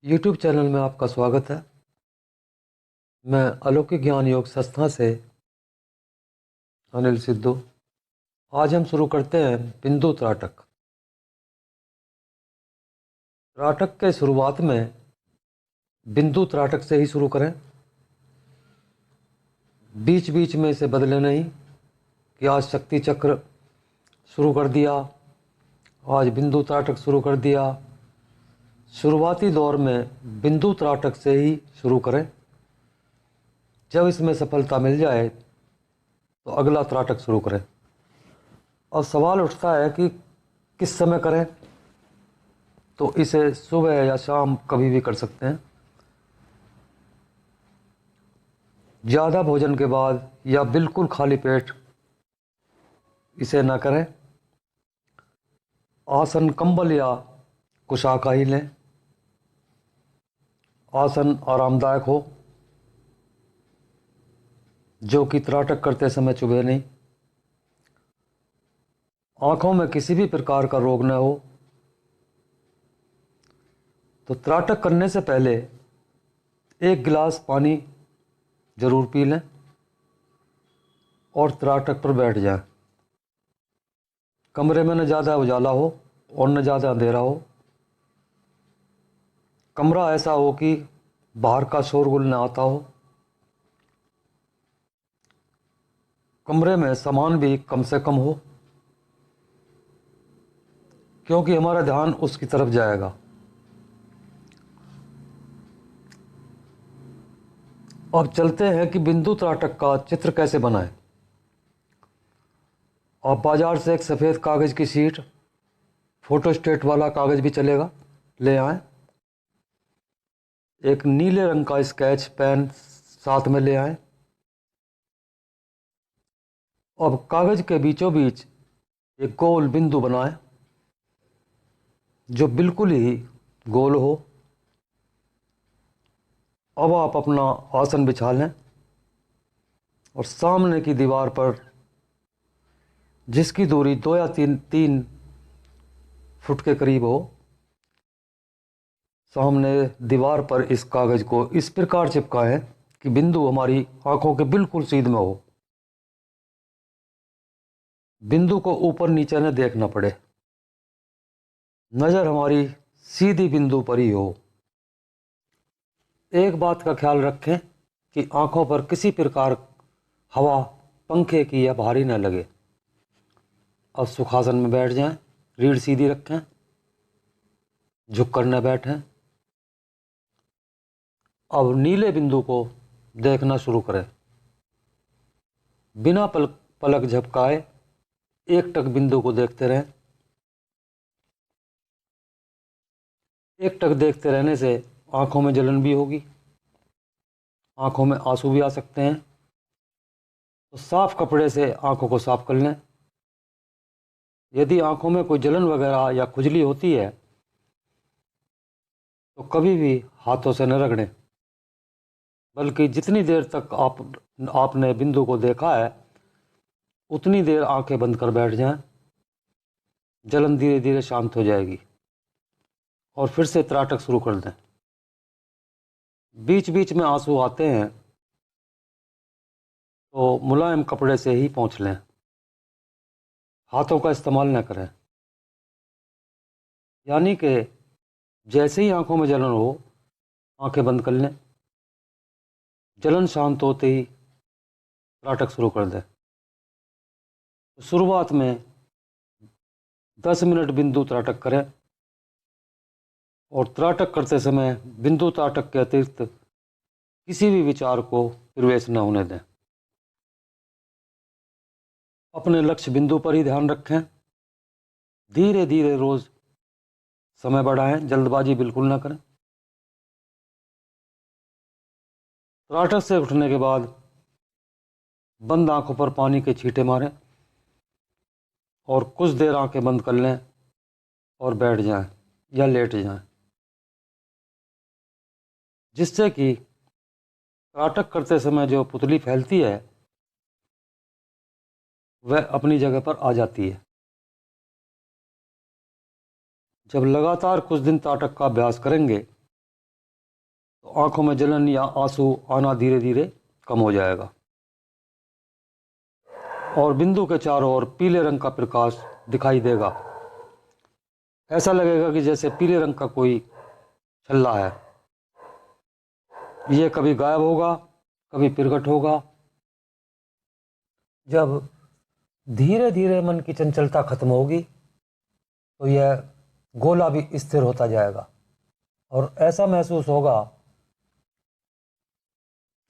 YouTube channel में आपका स्वागत है। मैं अलौकिक ज्ञान योग संस्था से अनिल सिद्धू। आज हम शुरू करते हैं बिंदु त्राटक। त्राटक के शुरुआत में बिंदु त्राटक से ही शुरू करें। बीच बीच में इसे बदले नहीं कि आज शक्ति चक्र शुरू कर दिया, आज बिंदु त्राटक शुरू कर दिया। शुरुआती दौर में बिंदु त्राटक से ही शुरू करें। जब इसमें सफलता मिल जाए तो अगला त्राटक शुरू करें। और सवाल उठता है कि किस समय करें, तो इसे सुबह या शाम कभी भी कर सकते हैं। ज़्यादा भोजन के बाद या बिल्कुल खाली पेट इसे ना करें। आसन कंबल या कुशाका ही लें। आसन आरामदायक हो, जो कि त्राटक करते समय चुभे नहीं। आँखों में किसी भी प्रकार का रोग न हो। तो त्राटक करने से पहले 1 गिलास पानी जरूर पी लें और त्राटक पर बैठ जाएं। कमरे में न ज़्यादा उजाला हो और न ज़्यादा अंधेरा हो। कमरा ऐसा हो कि बाहर का शोरगुल न आता हो। कमरे में सामान भी कम से कम हो, क्योंकि हमारा ध्यान उसकी तरफ जाएगा। अब चलते हैं कि बिंदु त्राटक का चित्र कैसे बनाएं। आप बाजार से एक सफ़ेद कागज़ की शीट, फोटोस्टेट वाला कागज़ भी चलेगा, ले आएं। एक नीले रंग का स्केच पेन साथ में ले आएं। अब कागज़ के बीचों बीच एक गोल बिंदु बनाएं, जो बिल्कुल ही गोल हो। अब आप अपना आसन बिछा लें और सामने की दीवार पर, जिसकी दूरी 2 या 3 फुट के करीब हो, सामने दीवार पर इस कागज़ को इस प्रकार चिपकाएं कि बिंदु हमारी आंखों के बिल्कुल सीध में हो। बिंदु को ऊपर नीचे न देखना पड़े, नज़र हमारी सीधी बिंदु पर ही हो। एक बात का ख्याल रखें कि आंखों पर किसी प्रकार हवा, पंखे की या भारी न लगे। अब सुखासन में बैठ जाएं, रीढ़ सीधी रखें, झुककर न बैठें। अब नीले बिंदु को देखना शुरू करें। बिना पलक झपकाए एकटक बिंदु को देखते रहें। एकटक देखते रहने से आंखों में जलन भी होगी, आंखों में आंसू भी आ सकते हैं। तो साफ कपड़े से आंखों को साफ कर लें। यदि आंखों में कोई जलन वगैरह या खुजली होती है तो कभी भी हाथों से न रगड़ें, बल्कि जितनी देर तक आपने बिंदु को देखा है उतनी देर आंखें बंद कर बैठ जाएं। जलन धीरे धीरे शांत हो जाएगी और फिर से त्राटक शुरू कर दें। बीच बीच में आंसू आते हैं तो मुलायम कपड़े से ही पोंछ लें, हाथों का इस्तेमाल न करें। यानी कि जैसे ही आंखों में जलन हो, आंखें बंद कर लें। जलन शांत होते ही त्राटक शुरू कर दें। तो शुरुआत में 10 मिनट बिंदु त्राटक करें और त्राटक करते समय बिंदु त्राटक के अतिरिक्त किसी भी विचार को प्रवेश न होने दें। अपने लक्ष्य बिंदु पर ही ध्यान रखें। धीरे धीरे रोज समय बढ़ाएं, जल्दबाजी बिल्कुल ना करें। त्राटक से उठने के बाद बंद आंखों पर पानी के छींटे मारें और कुछ देर आंखें बंद कर लें और बैठ जाएं या लेट जाएं, जिससे कि त्राटक करते समय जो पुतली फैलती है वह अपनी जगह पर आ जाती है। जब लगातार कुछ दिन त्राटक का अभ्यास करेंगे आंखों में जलन या आंसू आना धीरे धीरे कम हो जाएगा और बिंदु के चारों ओर पीले रंग का प्रकाश दिखाई देगा। ऐसा लगेगा कि जैसे पीले रंग का कोई छल्ला है। यह कभी गायब होगा, कभी प्रकट होगा। जब धीरे धीरे मन की चंचलता खत्म होगी तो यह गोला भी स्थिर होता जाएगा और ऐसा महसूस होगा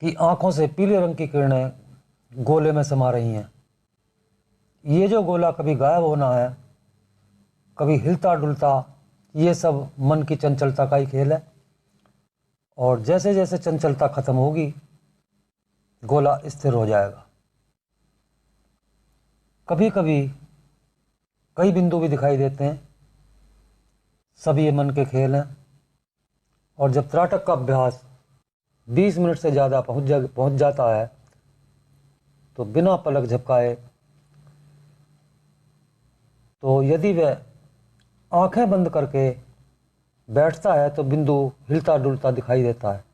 कि आंखों से पीले रंग की किरणें गोले में समा रही हैं। ये जो गोला कभी गायब होना है, कभी हिलता डुलता, ये सब मन की चंचलता का ही खेल है। और जैसे जैसे चंचलता खत्म होगी गोला स्थिर हो जाएगा। कभी कभी कई बिंदु भी दिखाई देते हैं। सब ये मन के खेल हैं। और जब त्राटक का अभ्यास 20 मिनट से ज़्यादा पहुंच जाता है तो बिना पलक झपकाए, तो यदि वह आंखें बंद करके बैठता है तो बिंदु हिलता डुलता दिखाई देता है।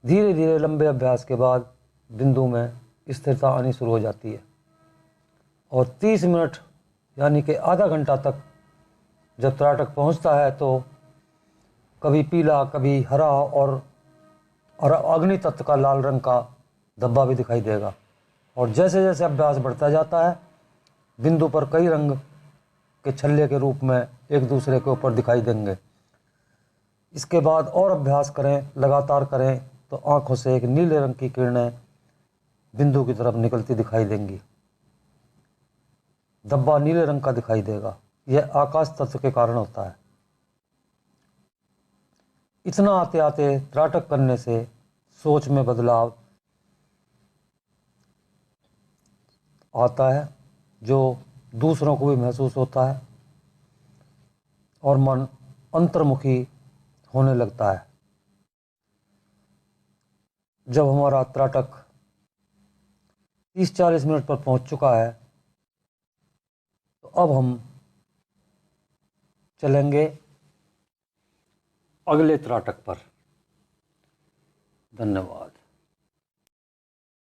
धीरे धीरे लंबे अभ्यास के बाद बिंदु में स्थिरता आनी शुरू हो जाती है और 30 मिनट यानी कि आधा घंटा तक जब त्राटक पहुंचता है तो कभी पीला, कभी हरा और अग्नि तत्व का लाल रंग का धब्बा भी दिखाई देगा। और जैसे जैसे अभ्यास बढ़ता जाता है बिंदु पर कई रंग के छल्ले के रूप में एक दूसरे के ऊपर दिखाई देंगे। इसके बाद और अभ्यास करें, लगातार करें तो आंखों से एक नीले रंग की किरणें बिंदु की तरफ निकलती दिखाई देंगी। धब्बा नीले रंग का दिखाई देगा। यह आकाश तत्व के कारण होता है। इतना आते आते त्राटक करने से सोच में बदलाव आता है जो दूसरों को भी महसूस होता है और मन अंतर्मुखी होने लगता है। जब हमारा त्राटक 30-40 मिनट पर पहुंच चुका है तो अब हम चलेंगे अगले त्राटक पर। धन्यवाद।